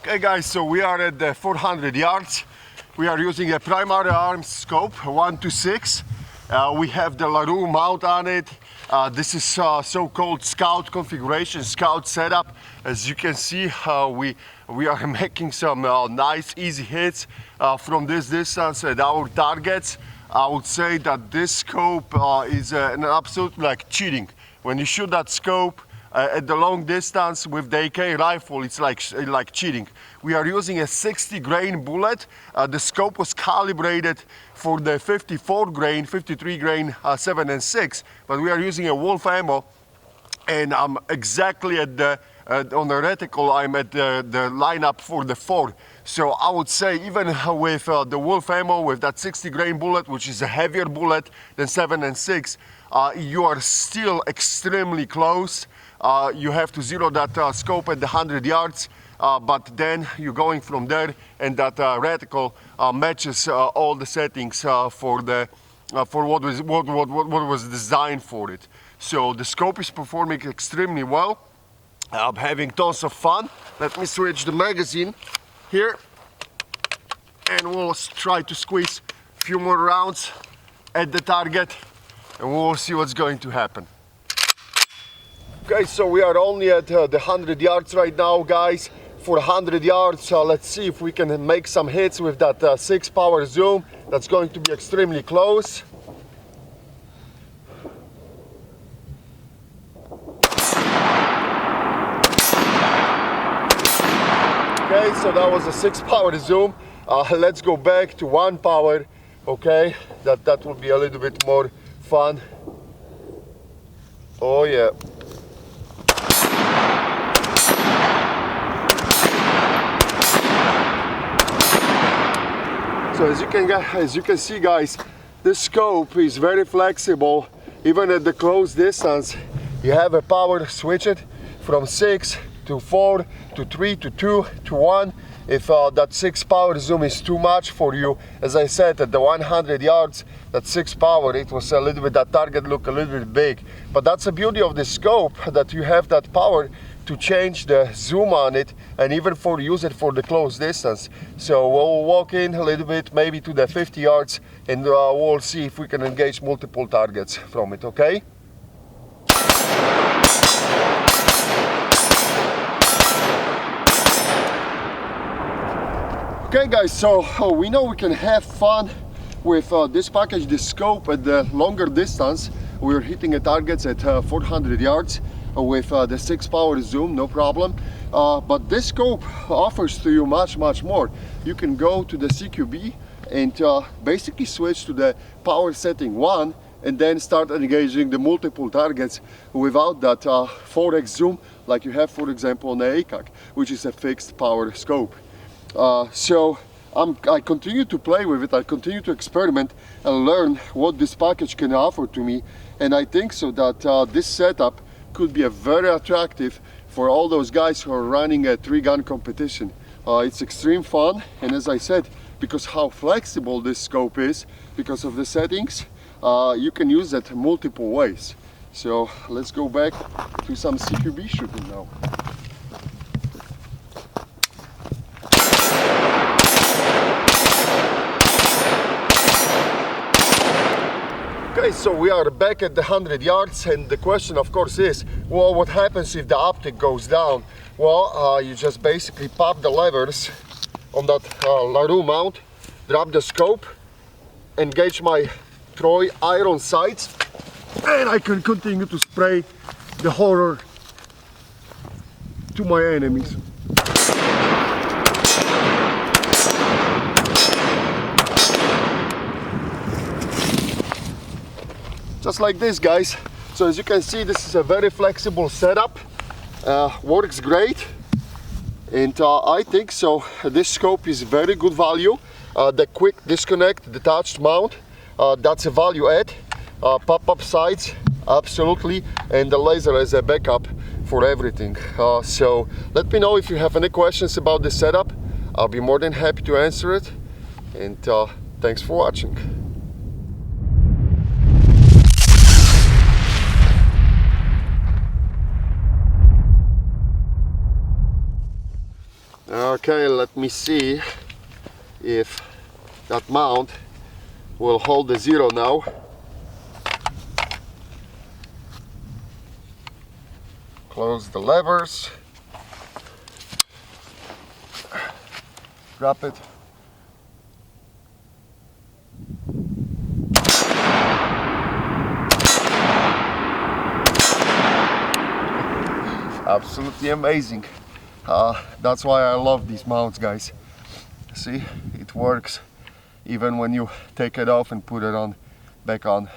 Okay guys, so we are at the 400 yards. We are using a primary arms scope 1-6. We have the LaRue mount on it. This is so-called scout configuration, scout setup. As you can see, we are making some nice easy hits from this distance at our targets. I would say that this scope is an absolute like cheating. When you shoot that scope at the long distance with the AK rifle, it's like cheating. We are using a 60 grain bullet. The scope was calibrated for the 54 grain, 53 grain 7 and 6, but we are using a Wolf ammo, and I'm exactly at the on the reticle, I'm at the lineup for the 4. So I would say even with the Wolf ammo, with that 60 grain bullet, which is a heavier bullet than 7 and 6, you are still extremely close. You have to zero that scope at the 100 yards, but then you're going from there, and that reticle matches all the settings for what was designed for it. So the scope is performing extremely well. I'm having tons of fun. Let me switch the magazine here, and we'll try to squeeze a few more rounds at the target, and we'll see what's going to happen. Okay, so we are only at the 100 yards right now, guys. For 100 yards, let's see if we can make some hits with that 6 power zoom. That's going to be extremely close. Okay, so that was a 6 power zoom. Let's go back to 1 power. Okay, that will be a little bit more fun. Oh yeah. So as you can see, guys, this scope is very flexible. Even at the close distance, you have a power switch it from 6 to 4 to 3 to 2 to 1. If that 6 power zoom is too much for you, as I said, at the 100 yards, that 6 power, it was a little bit, that target looked a little bit big. But that's the beauty of the scope, that you have that power to change the zoom on it, and even use it for the close distance. So we'll walk in a little bit, maybe to the 50 yards, and we'll see if we can engage multiple targets from it, okay? Okay guys, so we know we can have fun with this package, this scope at the longer distance. We're hitting the targets at 400 yards with the 6 power zoom, no problem. But this scope offers to you much more. You can go to the CQB and basically switch to the power setting 1, and then start engaging the multiple targets without that 4x zoom like you have, for example, on the ACAC, which is a fixed power scope. So I continue to play with it, I continue to experiment and learn what this package can offer to me, and I think so that this setup could be a very attractive for all those guys who are running a 3-gun competition. It's extreme fun, and as I said, because how flexible this scope is, because of the settings, you can use it multiple ways. So let's go back to some CQB shooting now. Okay, so we are back at the 100 yards, and the question of course is, well, what happens if the optic goes down? Well, you just basically pop the levers on that LaRue mount, drop the scope, engage my Troy iron sights, and I can continue to spray the horror to my enemies. Just like this, guys. So as you can see, this is a very flexible setup, works great, and I think so this scope is very good value. The quick disconnect detached mount, that's a value add. Pop-up sights, absolutely, and the laser as a backup for everything. So let me know if you have any questions about this setup. I'll be more than happy to answer it, and thanks for watching. Okay. Okay, let me see if that mount will hold the zero now. Close the levers. Drop it. Absolutely amazing. That's why I love these mounts, guys. See, it works even when you take it off and put it on back on.